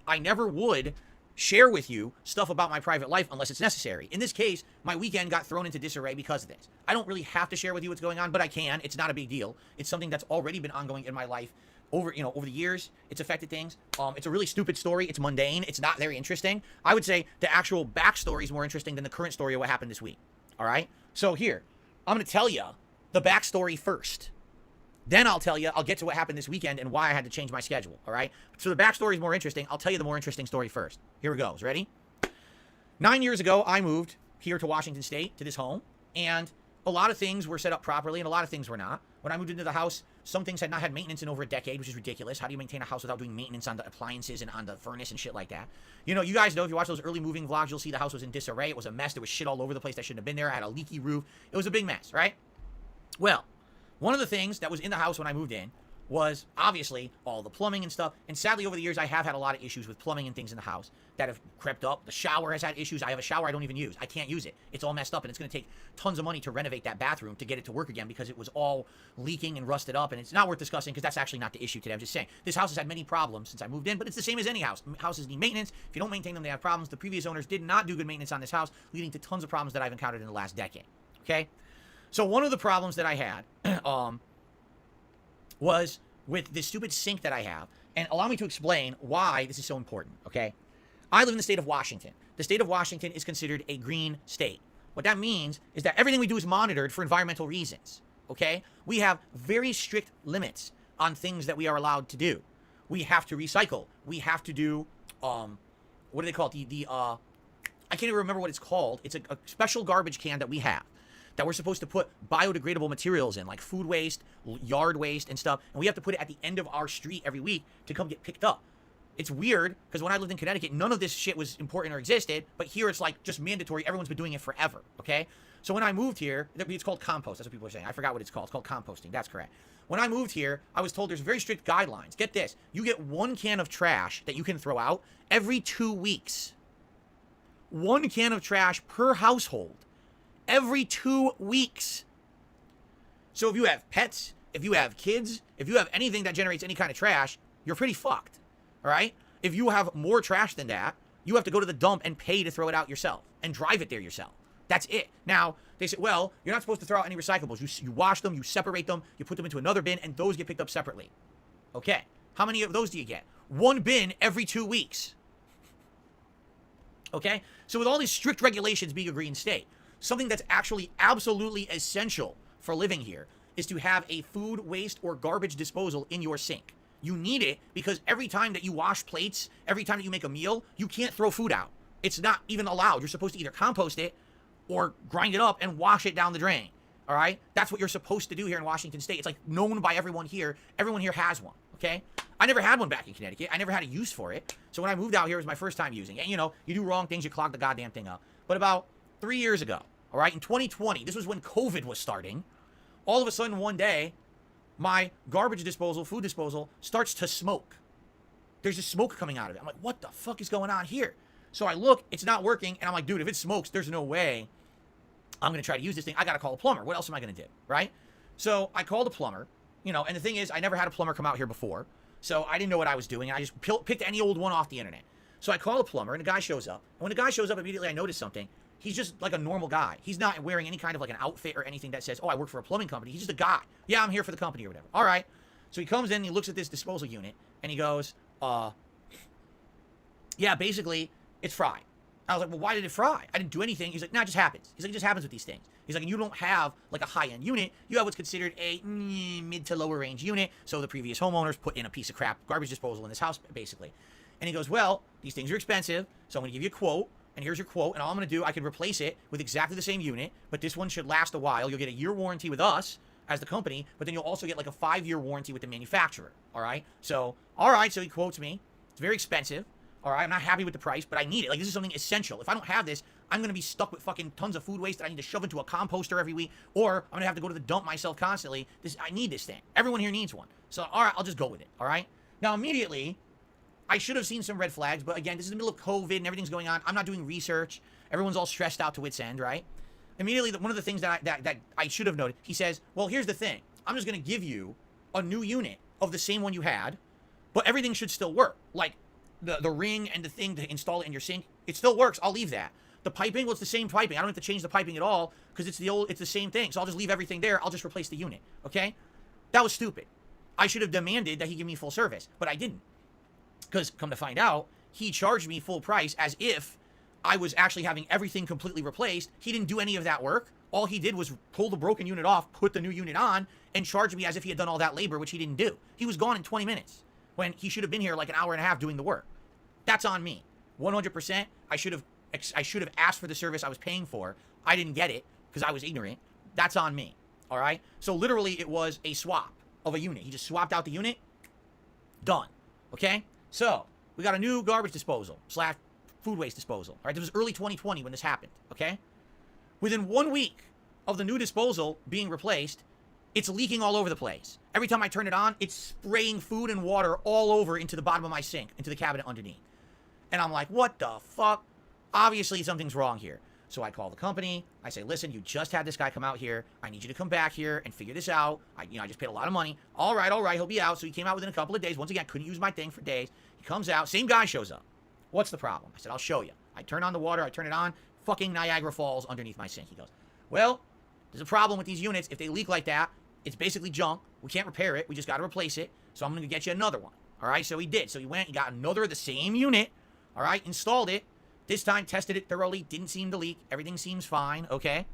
I never would share with you stuff about my private life unless it's necessary. In this case, my weekend got thrown into disarray because of this. I don't really have to share with you what's going on, but I can. It's not a big deal. It's something that's already been ongoing in my life over the years. It's affected things. It's a really stupid story. It's mundane. It's not very interesting. I would say the actual backstory is more interesting than the current story of what happened this week. All right? So here, I'm going to tell you the backstory first. Then I'll get to what happened this weekend and why I had to change my schedule, all right? So the backstory is more interesting. I'll tell you the more interesting story first. Here it goes. Ready? 9 years ago, I moved here to Washington State, to this home, and a lot of things were set up properly and a lot of things were not. When I moved into the house, some things had not had maintenance in over a decade, which is ridiculous. How do you maintain a house without doing maintenance on the appliances and on the furnace and shit like that? You know, you guys know, if you watch those early moving vlogs, you'll see the house was in disarray. It was a mess. There was shit all over the place that shouldn't have been there. I had a leaky roof. It was a big mess, right? Well, one of the things that was in the house when I moved in was obviously all the plumbing and stuff. And sadly, over the years, I have had a lot of issues with plumbing and things in the house that have crept up. The shower has had issues. I have a shower I don't even use. I can't use it. It's all messed up, and it's going to take tons of money to renovate that bathroom to get it to work again because it was all leaking and rusted up, and it's not worth discussing because that's actually not the issue today. I'm just saying this house has had many problems since I moved in, but it's the same as any house. Houses need maintenance. If you don't maintain them, they have problems. The previous owners did not do good maintenance on this house, leading to tons of problems that I've encountered in the last decade. Okay? So one of the problems that I had was with this stupid sink that I have. And allow me to explain why this is so important, okay? I live in the state of Washington. The state of Washington is considered a green state. What that means is that everything we do is monitored for environmental reasons, okay? We have very strict limits on things that we are allowed to do. We have to recycle. We have to do, what do they call it? I can't even remember what it's called. It's a special garbage can that we have, that we're supposed to put biodegradable materials in, like food waste, yard waste, and stuff. And we have to put it at the end of our street every week to come get picked up. It's weird, because when I lived in Connecticut, none of this shit was important or existed, but here it's like just mandatory. Everyone's been doing it forever, okay? So when I moved here, it's called compost. That's what people are saying. I forgot what it's called. It's called composting. That's correct. When I moved here, I was told there's very strict guidelines. Get this. You get 1 can of trash that you can throw out every 2 weeks. 1 can of trash per household. Every 2 weeks. So if you have pets, if you have kids, if you have anything that generates any kind of trash, you're pretty fucked. All right? If you have more trash than that, you have to go to the dump and pay to throw it out yourself and drive it there yourself. That's it. Now, they say, well, you're not supposed to throw out any recyclables. You wash them, you separate them, you put them into another bin, and those get picked up separately. Okay. How many of those do you get? 1 bin every 2 weeks. Okay? So with all these strict regulations being a green state, something that's actually absolutely essential for living here is to have a food waste or garbage disposal in your sink. You need it because every time that you wash plates, every time that you make a meal, you can't throw food out. It's not even allowed. You're supposed to either compost it or grind it up and wash it down the drain. All right? That's what you're supposed to do here in Washington State. It's like known by everyone here. Everyone here has one, okay? I never had one back in Connecticut. I never had a use for it. So when I moved out here, it was my first time using it. And, you know, you do wrong things, you clog the goddamn thing up. But about 3 years ago, all right, in 2020, this was when COVID was starting, all of a sudden one day, my garbage disposal, food disposal, starts to smoke. There's just smoke coming out of it. I'm like, what the fuck is going on here? So I look, it's not working, and I'm like, dude, if it smokes, there's no way I'm going to try to use this thing. I got to call a plumber. What else am I going to do, right? So I called a plumber, you know, and the thing is, I never had a plumber come out here before, so I didn't know what I was doing. I just picked any old one off the internet. So I call a plumber, and the guy shows up. And when the guy shows up, immediately I notice something. He's just like a normal guy. He's not wearing any kind of like an outfit or anything that says, oh, I work for a plumbing company. He's just a guy. Yeah, I'm here for the company or whatever. All right. So he comes in, and he looks at this disposal unit, and he goes, yeah, basically, it's fried. I was like, well, why did it fry? I didn't do anything. He's like, nah, it just happens. He's like, it just happens with these things. He's like, and you don't have like a high-end unit. You have what's considered a mid to lower range unit. So the previous homeowners put in a piece of crap garbage disposal in this house, basically. And he goes, well, these things are expensive, so I'm going to give you a quote. And here's your quote, and all I'm going to do, I can replace it with exactly the same unit, but this one should last a while. You'll get a year warranty with us as the company, but then you'll also get like a 5-year warranty with the manufacturer, all right? So, all right, so he quotes me. It's very expensive, all right? I'm not happy with the price, but I need it. Like, this is something essential. If I don't have this, I'm going to be stuck with fucking tons of food waste that I need to shove into a composter every week, or I'm going to have to go to the dump myself constantly. I need this thing. Everyone here needs one. So, all right, I'll just go with it, all right? Now, immediately, I should have seen some red flags, but again, this is the middle of COVID and everything's going on. I'm not doing research. Everyone's all stressed out to wit's end, right? Immediately, one of the things that I should have noted, he says, well, here's the thing. I'm just going to give you a new unit of the same one you had, but everything should still work. Like, the ring and the thing to install it in your sink. It still works. I'll leave that. The piping, well, it's the same piping. I don't have to change the piping at all because it's the same thing. So I'll just leave everything there. I'll just replace the unit. Okay? That was stupid. I should have demanded that he give me full service, but I didn't. Because come to find out, he charged me full price as if I was actually having everything completely replaced. He didn't do any of that work. All he did was pull the broken unit off, put the new unit on, and charge me as if he had done all that labor, which he didn't do. He was gone in 20 minutes when he should have been here like an hour and a half doing the work. That's on me. 100%. I should have asked for the service I was paying for. I didn't get it because I was ignorant. That's on me. All right? So literally it was a swap of a unit. He just swapped out the unit. Done. Okay? So we got a new garbage disposal / food waste disposal. All right? This was early 2020 when this happened. Okay? Within 1 week of the new disposal being replaced, it's leaking all over the place. Every time I turn it on, it's spraying food and water all over into the bottom of my sink, into the cabinet underneath. And I'm like, what the fuck? Obviously, something's wrong here. So I call the company. I say, listen, you just had this guy come out here. I need you to come back here and figure this out. I just paid a lot of money. All right, he'll be out. So he came out within a couple of days. Once again, couldn't use my thing for days. He comes out. Same guy shows up. What's the problem? I said, I'll show you. I turn on the water. I turn it on. Fucking Niagara Falls underneath my sink. He goes, well, there's a problem with these units. If they leak like that, it's basically junk. We can't repair it. We just got to replace it. So I'm going to get you another one. All right, so he did. So he went, he got another of the same unit. All right, installed it. This time, tested it thoroughly. Didn't seem to leak. Everything seems fine, okay?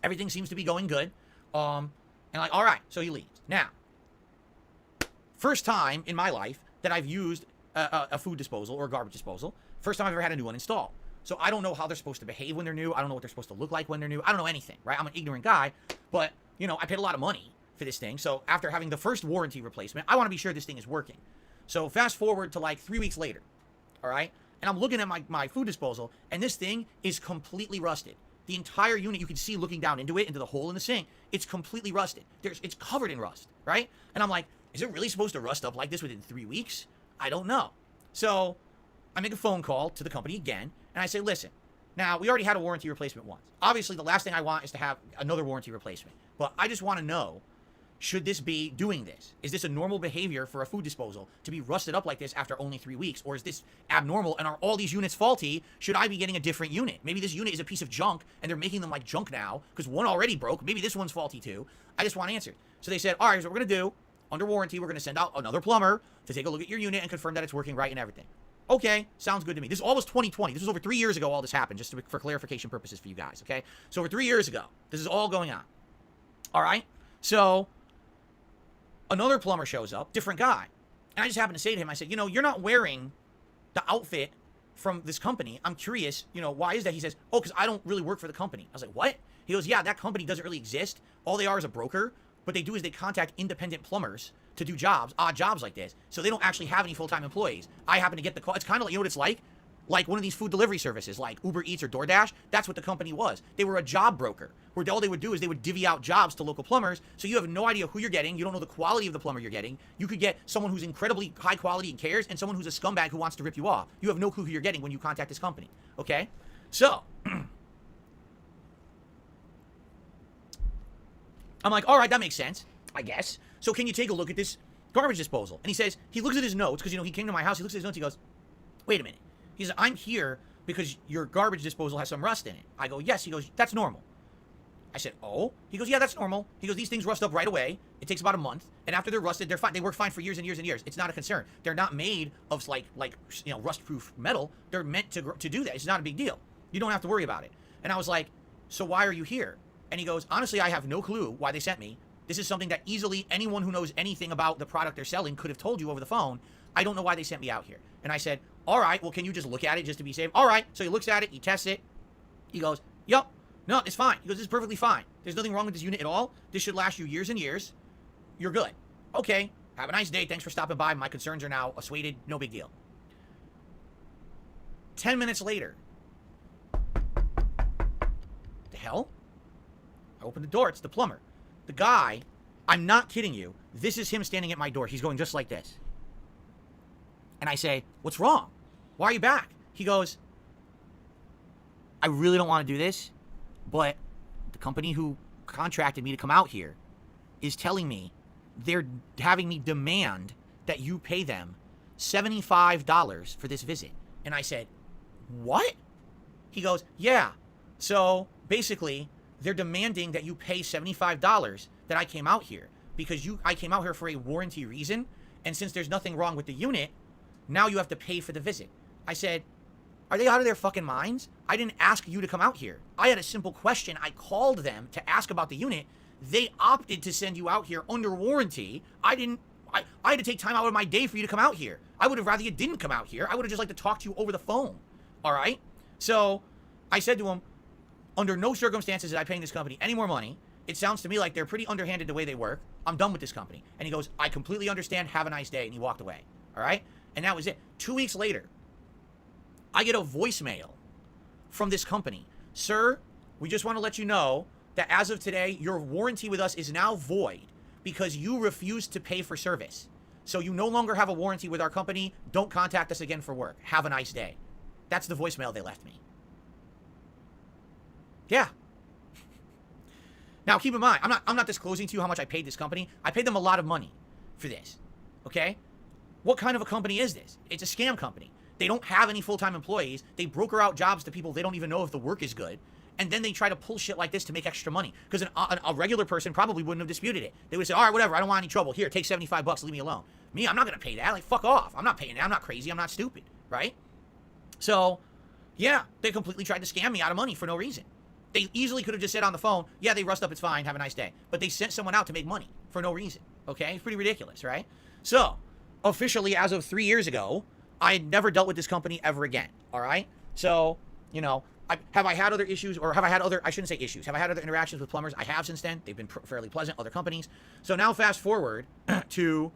Everything seems to be going good. And like, all right, so he leaves. Now, first time in my life that I've used a food disposal or a garbage disposal. First time I've ever had a new one installed. So I don't know how they're supposed to behave when they're new. I don't know what they're supposed to look like when they're new. I don't know anything, right? I'm an ignorant guy, but, I paid a lot of money for this thing. So after having the first warranty replacement, I want to be sure this thing is working. So fast forward to like 3 weeks later, all right? And I'm looking at my food disposal, and this thing is completely rusted. The entire unit, you can see looking down into it, into the hole in the sink, it's completely rusted. It's covered in rust, right? And I'm like, is it really supposed to rust up like this within 3 weeks? I don't know. So I make a phone call to the company again, and I say, listen, now we already had a warranty replacement once. Obviously, the last thing I want is to have another warranty replacement. But I just want to know, should this be doing this? Is this a normal behavior for a food disposal to be rusted up like this after only 3 weeks? Or is this abnormal and are all these units faulty? Should I be getting a different unit? Maybe this unit is a piece of junk and they're making them like junk now because one already broke. Maybe this one's faulty too. I just want answers. So they said, all right, here's what we're going to do. Under warranty, we're going to send out another plumber to take a look at your unit and confirm that it's working right and everything. Okay, sounds good to me. This all was 2020. This was over 3 years ago all this happened, just for clarification purposes for you guys, okay? So over 3 years ago, this is all going on. All right? So another plumber shows up, different guy. And I just happened to say to him, I said, you're not wearing the outfit from this company. I'm curious, why is that? He says, oh, because I don't really work for the company. I was like, what? He goes, yeah, that company doesn't really exist. All they are is a broker. What they do is they contact independent plumbers to do jobs, odd jobs like this. So they don't actually have any full-time employees. I happen to get the call. It's kind of like, what it's like? Like one of these food delivery services, like Uber Eats or DoorDash. That's what the company was. They were a job broker, where all they would do is they would divvy out jobs to local plumbers. So you have no idea who you're getting. You don't know the quality of the plumber you're getting. You could get someone who's incredibly high quality and cares, and someone who's a scumbag who wants to rip you off. You have no clue who you're getting when you contact this company. Okay? So I'm like, all right, that makes sense, I guess. So can you take a look at this garbage disposal? And he says, he looks at his notes, because, he came to my house. He looks at his notes. He goes, wait a minute. He says, I'm here because your garbage disposal has some rust in it. I go, yes. He goes, that's normal. I said, oh? He goes, yeah, that's normal. He goes, these things rust up right away. It takes about a month. And after they're rusted, they're fine. They work fine for years and years and years. It's not a concern. They're not made of rust-proof metal. They're meant to do that. It's not a big deal. You don't have to worry about it. And I was like, so why are you here? And he goes, honestly, I have no clue why they sent me. This is something that easily anyone who knows anything about the product they're selling could have told you over the phone. I don't know why they sent me out here. And I said, all right, well, can you just look at it just to be safe? All right. So he looks at it. He tests it. He goes, yep. No, it's fine. He goes, this is perfectly fine. There's nothing wrong with this unit at all. This should last you years and years. You're good. Okay. Have a nice day. Thanks for stopping by. My concerns are now assuaded. No big deal. 10 minutes later. The hell? I open the door. It's the plumber. The guy, I'm not kidding you. This is him standing at my door. He's going just like this. And I say, what's wrong? Why are you back? He goes, I really don't want to do this, but the company who contracted me to come out here is telling me they're having me demand that you pay them $75 for this visit. And I said, what? He goes, yeah. So basically, they're demanding that you pay $75 that I came out here because I came out here for a warranty reason. And since there's nothing wrong with the unit, now you have to pay for the visit. I said, are they out of their fucking minds? I didn't ask you to come out here. I had a simple question. I called them to ask about the unit. They opted to send you out here under warranty. I had to take time out of my day for you to come out here. I would have rather you didn't come out here. I would have just liked to talk to you over the phone. All right? So I said to him, under no circumstances am I paying this company any more money. It sounds to me like they're pretty underhanded the way they work. I'm done with this company. And he goes, I completely understand. Have a nice day. And he walked away. All right? And that was it. 2 weeks later, I get a voicemail from this company. Sir, we just want to let you know that as of today, your warranty with us is now void because you refused to pay for service. So you no longer have a warranty with our company. Don't contact us again for work. Have a nice day. That's the voicemail they left me. Yeah. Now, keep in mind, I'm not disclosing to you how much I paid this company. I paid them a lot of money for this, okay? What kind of a company is this? It's a scam company. They don't have any full-time employees. They broker out jobs to people they don't even know if the work is good. And then they try to pull shit like this to make extra money. Because a regular person probably wouldn't have disputed it. They would say, all right, whatever, I don't want any trouble. Here, take $75, leave me alone. Me, I'm not going to pay that. Like, fuck off. I'm not paying that. I'm not crazy. I'm not stupid, right? So, yeah, they completely tried to scam me out of money for no reason. They easily could have just said on the phone, yeah, they rust up, it's fine, have a nice day. But they sent someone out to make money for no reason, okay? It's pretty ridiculous, right? So, officially, as of 3 years ago, I had never dealt with this company ever again, all right? So, you know, have I had other issues, or have I had other, I shouldn't say issues, have I had other interactions with plumbers? I have since then. They've been fairly pleasant, other companies. So now fast forward to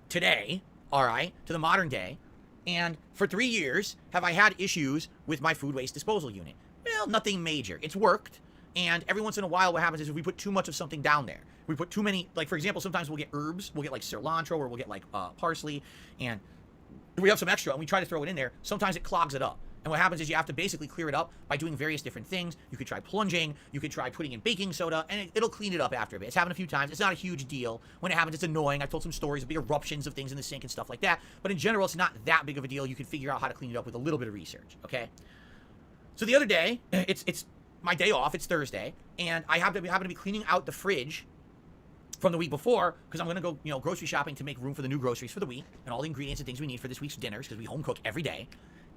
today, all right, to the modern day, and for 3 years, have I had issues with my food waste disposal unit? Well, nothing major. It's worked, and every once in a while what happens is if we put too much of something down there, we put too many, like for example, sometimes we'll get herbs, we'll get like cilantro, or we'll get like parsley, and we have some extra, and we try to throw it in there, sometimes it clogs it up. And what happens is you have to basically clear it up by doing various different things. You could try plunging, you could try putting in baking soda, and it'll clean it up after a bit. It's happened a few times. It's not a huge deal. When it happens, it's annoying. I've told some stories of big eruptions of things in the sink and stuff like that. But in general, it's not that big of a deal. You can figure out how to clean it up with a little bit of research, okay? So the other day, it's my day off. It's Thursday, and I happen to be cleaning out the fridge from the week before because I'm going to go, you know, grocery shopping to make room for the new groceries for the week and all the ingredients and things we need for this week's dinners because we home cook every day.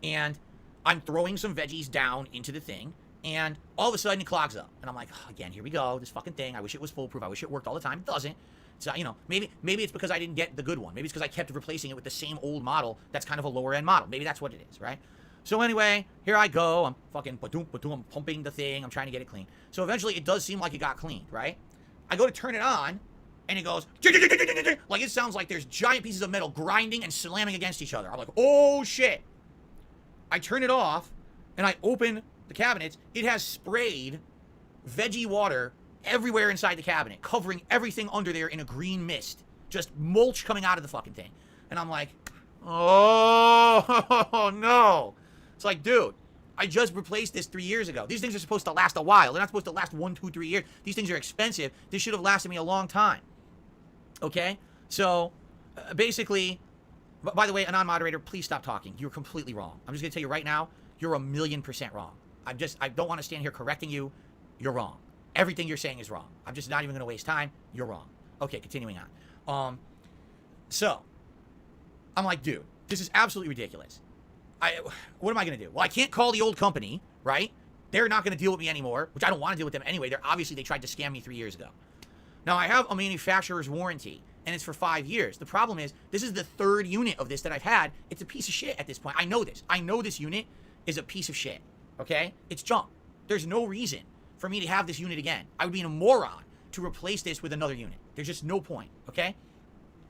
And I'm throwing some veggies down into the thing, and all of a sudden it clogs up. And I'm like, oh, again, here we go, this fucking thing. I wish it was foolproof. I wish it worked all the time. It doesn't. So, you know, maybe it's because I didn't get the good one. Maybe it's because I kept replacing it with the same old model that's kind of a lower end model. Maybe that's what it is, right? So anyway, here I go. I'm fucking I'm pumping the thing. I'm trying to get it clean. So eventually it does seem like it got cleaned, right? I go to turn it on, and it goes, like it sounds like there's giant pieces of metal grinding and slamming against each other. I'm like, oh shit. I turn it off, and I open the cabinets. It has sprayed veggie water everywhere inside the cabinet, covering everything under there in a green mist. Just mulch coming out of the fucking thing. And I'm like, oh, no. It's like, dude, I just replaced this 3 years ago. These things are supposed to last a while. They're not supposed to last 1, 2, 3 years. These things are expensive. This should have lasted me a long time. Okay? So, basically, by the way, a non-moderator, please stop talking. You're completely wrong. I'm just going to tell you right now, you're 1,000,000% wrong. I don't want to stand here correcting you. You're wrong. Everything you're saying is wrong. I'm just not even going to waste time. You're wrong. Okay, continuing on. So, I'm like, dude, this is absolutely ridiculous. What am I going to do? Well, I can't call the old company, right? They're not going to deal with me anymore, which I don't want to deal with them anyway. They tried to scam me 3 years ago. Now, I have a manufacturer's warranty, and it's for 5 years. The problem is, this is the third unit of this that I've had. It's a piece of shit at this point. I know this. I know this unit is a piece of shit, okay? It's junk. There's no reason for me to have this unit again. I would be a moron to replace this with another unit. There's just no point, okay?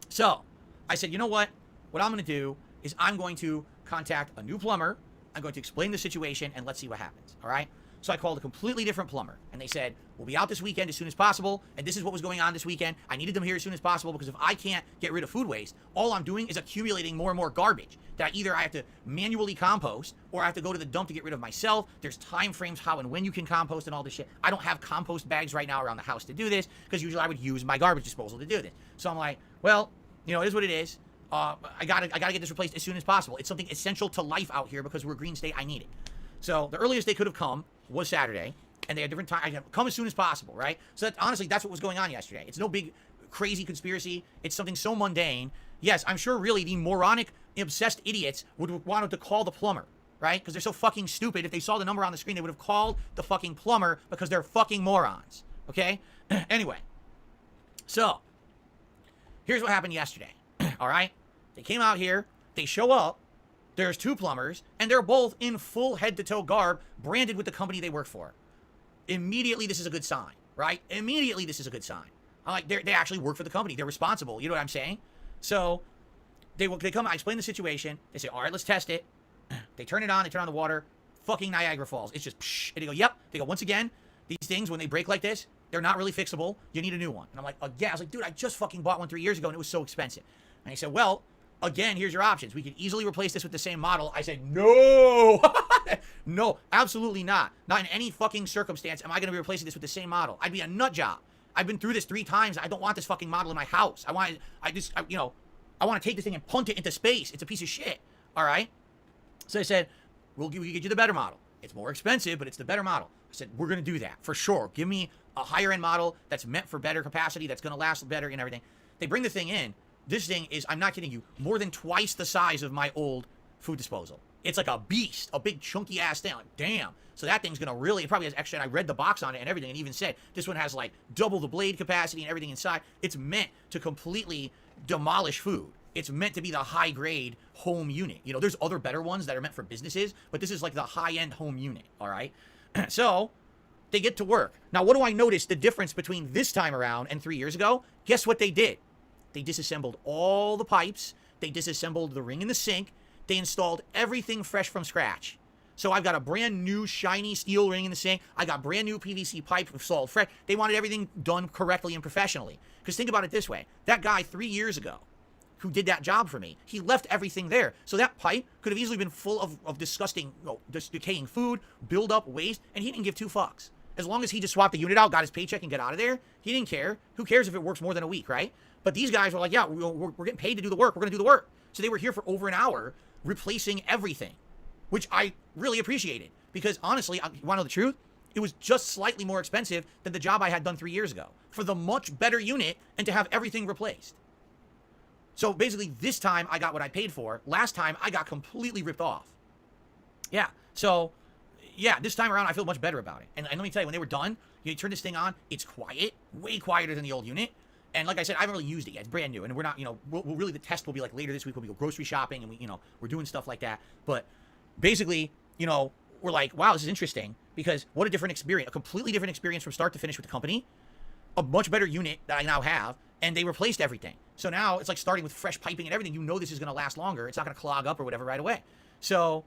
So, I said, you know what? What I'm going to do is I'm going to contact a new plumber. I'm going to explain the situation, and let's see what happens, all right? So I called a completely different plumber, and they said, we'll be out this weekend as soon as possible, and this is what was going on this weekend. I needed them here as soon as possible because if I can't get rid of food waste, all I'm doing is accumulating more and more garbage that either I have to manually compost or I have to go to the dump to get rid of myself. There's time frames how and when you can compost and all this shit. I don't have compost bags right now around the house to do this because usually I would use my garbage disposal to do this. So I'm like, well, you know, it is what it is. I gotta get this replaced as soon as possible. It's something essential to life out here because we're a green state. I need it. So the earliest they could have come was Saturday, and they had different time. I come as soon as possible, right? So honestly, that's what was going on yesterday. It's no big crazy conspiracy. It's something so mundane. Yes, I'm sure really the moronic, obsessed idiots would want to call the plumber, right? Because they're so fucking stupid. If they saw the number on the screen, they would have called the fucking plumber because they're fucking morons. Okay? Anyway, so here's what happened yesterday. All right? They came out here, they show up, there's two plumbers, and they're both in full head-to-toe garb, branded with the company they work for. Immediately, this is a good sign, right? Immediately, this is a good sign. I'm like, they actually work for the company. They're responsible. You know what I'm saying? So they come, I explain the situation. They say, all right, let's test it. They turn it on, they turn on the water. Fucking Niagara Falls. It's just, psh, and they go, yep. They go, once again, these things, when they break like this, they're not really fixable. You need a new one. And I'm like, yeah. I was like, dude, I just fucking bought one 3 years ago, and it was so expensive. And he said, well, again, here's your options. We can easily replace this with the same model. I said, no. No, absolutely not. Not in any fucking circumstance am I going to be replacing this with the same model. I'd be a nut job. I've been through this 3 times. I don't want this fucking model in my house. I want to take this thing and punt it into space. It's a piece of shit. All right? So I said, we can get you the better model. It's more expensive, but it's the better model. I said, we're going to do that for sure. Give me a higher end model that's meant for better capacity, that's going to last better and everything. They bring the thing in. This thing is, I'm not kidding you, more than twice the size of my old food disposal. It's like a beast, a big chunky ass thing. Like, damn. So that thing's going to really, it probably has extra, and I read the box on it and everything, and even said, this one has like double the blade capacity and everything inside. It's meant to completely demolish food. It's meant to be the high grade home unit. You know, there's other better ones that are meant for businesses, but this is like the high end home unit. All right. So they get to work. Now, what do I notice the difference between this time around and 3 years ago? Guess what they did? They disassembled all the pipes. They disassembled the ring in the sink. They installed everything fresh from scratch. So I've got a brand new shiny steel ring in the sink. I got brand new PVC pipe installed fresh. They wanted everything done correctly and professionally. Because think about it this way. That guy 3 years ago who did that job for me, he left everything there. So that pipe could have easily been full of disgusting, decaying food, build up waste, and he didn't give 2 fucks. As long as he just swapped the unit out, got his paycheck, and got out of there, he didn't care. Who cares if it works more than a week, right? But these guys were like, yeah, we're getting paid to do the work. We're going to do the work. So they were here for over an hour replacing everything, which I really appreciated. Because honestly, you want to know the truth? It was just slightly more expensive than the job I had done 3 years ago for the much better unit and to have everything replaced. So basically, this time I got what I paid for. Last time I got completely ripped off. Yeah. So, yeah, this time around I feel much better about it. And let me tell you, when they were done, you turn this thing on, it's quiet, way quieter than the old unit. And like I said, I haven't really used it yet. It's brand new, and we're not, we'll really, the test will be like later this week. We'll be grocery shopping, and we're doing stuff like that. But basically, we're like, wow, this is interesting, because what a different experience, a completely different experience from start to finish with the company, a much better unit that I now have, and they replaced everything. So now it's like starting with fresh piping and everything. This is going to last longer. It's not going to clog up or whatever right away. So,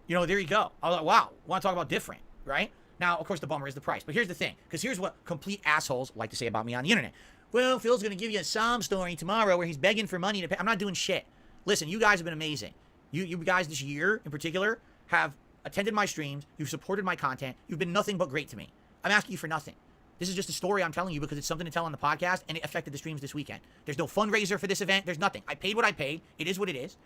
there you go. I was like, wow, want to talk about different, right? Now, of course, the bummer is the price. But here's the thing, because here's what complete assholes like to say about me on the internet. Well, Phil's going to give you a sob story tomorrow where he's begging for money to pay. I'm not doing shit. Listen, you guys have been amazing. You guys this year in particular have attended my streams. You've supported my content. You've been nothing but great to me. I'm asking you for nothing. This is just a story I'm telling you because it's something to tell on the podcast, and it affected the streams this weekend. There's no fundraiser for this event. There's nothing. I paid what I paid. It is what it is,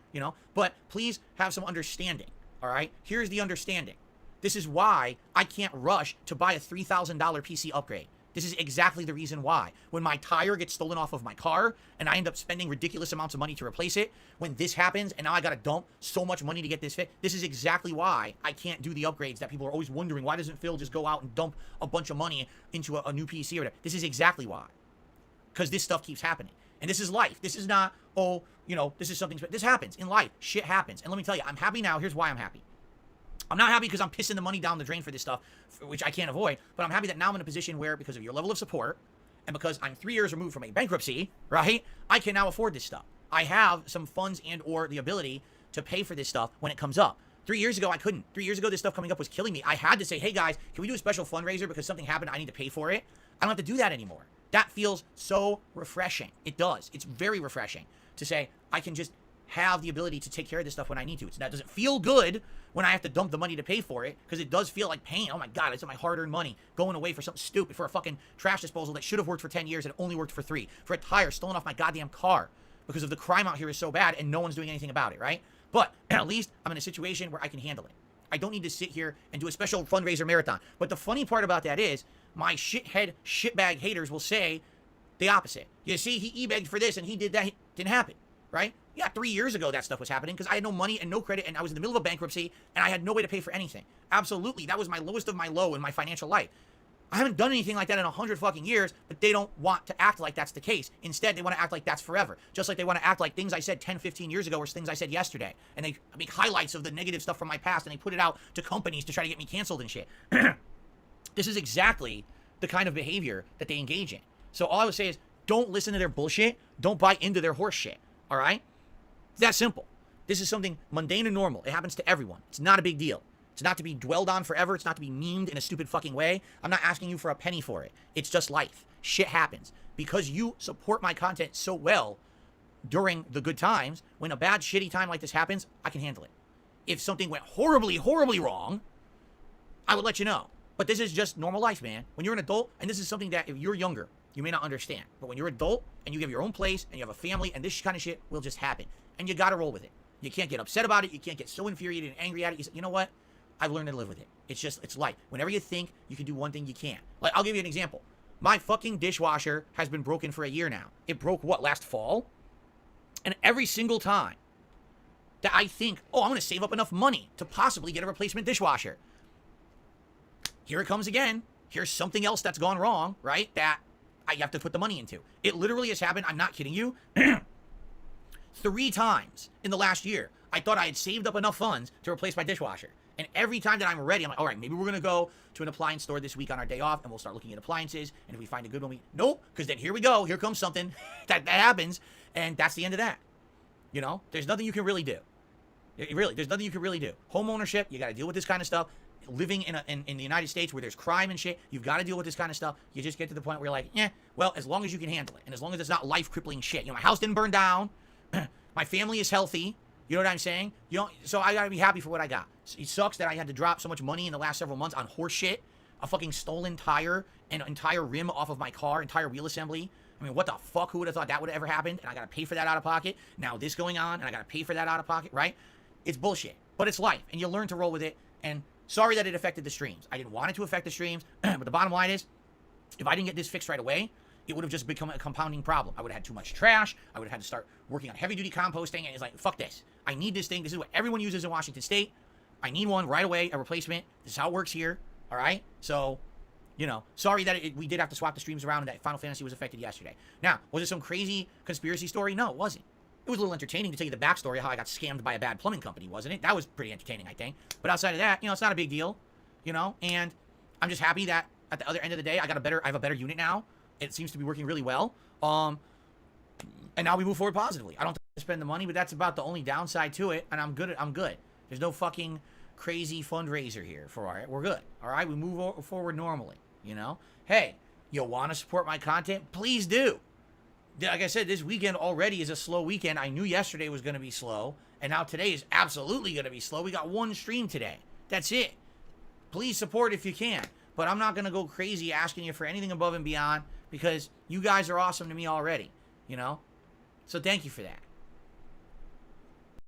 But please have some understanding, all right? Here's the understanding. This is why I can't rush to buy a $3,000 PC upgrade. This is exactly the reason why. When my tire gets stolen off of my car and I end up spending ridiculous amounts of money to replace it, when this happens and now I got to dump so much money to get this fit, this is exactly why I can't do the upgrades that people are always wondering. Why doesn't Phil just go out and dump a bunch of money into a new PC or whatever? This is exactly why. Because this stuff keeps happening. And this is life. This is not, this is something, this happens in life. Shit happens. And let me tell you, I'm happy now. Here's why I'm happy. I'm not happy because I'm pissing the money down the drain for this stuff, which I can't avoid, but I'm happy that now I'm in a position where, because of your level of support, and because I'm 3 years removed from a bankruptcy, right, I can now afford this stuff. I have some funds and or the ability to pay for this stuff when it comes up. 3 years ago, I couldn't. 3 years ago, this stuff coming up was killing me. I had to say, hey guys, can we do a special fundraiser because something happened, I need to pay for it? I don't have to do that anymore. That feels so refreshing. It does. It's very refreshing to say, I can just have the ability to take care of this stuff when I need to. That doesn't feel good when I have to dump the money to pay for it, because it does feel like pain. Oh my God, it's my hard-earned money going away for something stupid, for a fucking trash disposal that should have worked for 10 years and only worked for 3, for a tire stolen off my goddamn car, because of the crime out here is so bad and no one's doing anything about it, right? But at least I'm in a situation where I can handle it. I don't need to sit here and do a special fundraiser marathon. But the funny part about that is my shithead, shitbag haters will say the opposite. You see, he e-begged for this and he did that. It didn't happen, right? Yeah, 3 years ago that stuff was happening because I had no money and no credit and I was in the middle of a bankruptcy and I had no way to pay for anything. Absolutely. That was my lowest of my low in my financial life. I haven't done anything like that in 100 fucking years, but they don't want to act like that's the case. Instead, they want to act like that's forever. Just like they want to act like things I said 10, 15 years ago were things I said yesterday. And they make highlights of the negative stuff from my past and they put it out to companies to try to get me canceled and shit. This is exactly the kind of behavior that they engage in. So all I would say is don't listen to their bullshit. Don't buy into their horse shit. All right? It's that simple. This is something mundane and normal. It happens to everyone. It's not a big deal. It's not to be dwelled on forever. It's not to be memed in a stupid fucking way. I'm not asking you for a penny for it. It's just life. Shit happens. Because you support my content so well during the good times, when a bad, shitty time like this happens, I can handle it. If something went horribly, horribly wrong, I would let you know. But this is just normal life, man. When you're an adult, and this is something that if you're younger, you may not understand. But when you're an adult and you have your own place and you have a family and this kind of shit will just happen. And you gotta roll with it. You can't get upset about it. You can't get so infuriated and angry at it. You say, you know what? I've learned to live with it. It's life. Whenever you think you can do one thing, you can't. Like, I'll give you an example. My fucking dishwasher has been broken for a year now. It broke, what, last fall? And every single time that I think, oh, I'm going to save up enough money to possibly get a replacement dishwasher, here it comes again. Here's something else that's gone wrong, right? That I have to put the money into. It literally has happened. I'm not kidding you. 3 times in the last year, I thought I had saved up enough funds to replace my dishwasher. And every time that I'm ready, I'm like, all right, maybe we're going to go to an appliance store this week on our day off, and we'll start looking at appliances. And if we find a good one, nope, because then here we go. Here comes something that happens, and that's the end of that. You know, there's nothing you can really do. There's nothing you can really do. Home ownership, you got to deal with this kind of stuff. Living in the United States where there's crime and shit, you've got to deal with this kind of stuff. You just get to the point where you're like, yeah, well, as long as you can handle it, and as long as it's not life-crippling shit. You know, my house didn't burn down. My family is healthy. You know what I'm saying? You know, so I gotta be happy for what I got. It sucks that I had to drop so much money in the last several months on horse shit, a fucking stolen tire, and an entire rim off of my car, entire wheel assembly. I mean, what the fuck? Who would have thought that would have ever happened? And I gotta pay for that out of pocket. Now this going on, and I gotta pay for that out of pocket, right? It's bullshit, but it's life, and you learn to roll with it. And sorry that it affected the streams. I didn't want it to affect the streams, but the bottom line is, if I didn't get this fixed right away, it would have just become a compounding problem. I would have had too much trash. I would have had to start working on heavy-duty composting, and it's like, fuck this. I need this thing. This is what everyone uses in Washington State. I need one right away, a replacement. This is how it works here, all right? So, you know, sorry that we did have to swap the streams around and that Final Fantasy was affected yesterday. Now, was it some crazy conspiracy story? No, it wasn't. It was a little entertaining to tell you the backstory of how I got scammed by a bad plumbing company, wasn't it? That was pretty entertaining, I think. But outside of that, you know, it's not a big deal, you know? And I'm just happy that at the other end of the day, I have a better unit now. It seems to be working really well. And now we move forward positively. I don't have to spend the money, but that's about the only downside to it. And I'm good. There's no fucking crazy fundraiser here for it. We're good. All right. We move forward normally. You know. Hey, you want to support my content? Please do. Like I said, this weekend already is a slow weekend. I knew yesterday was going to be slow, and now today is absolutely going to be slow. We got one stream today. That's it. Please support if you can. But I'm not going to go crazy asking you for anything above and beyond, because you guys are awesome to me already, you know? So thank you for that.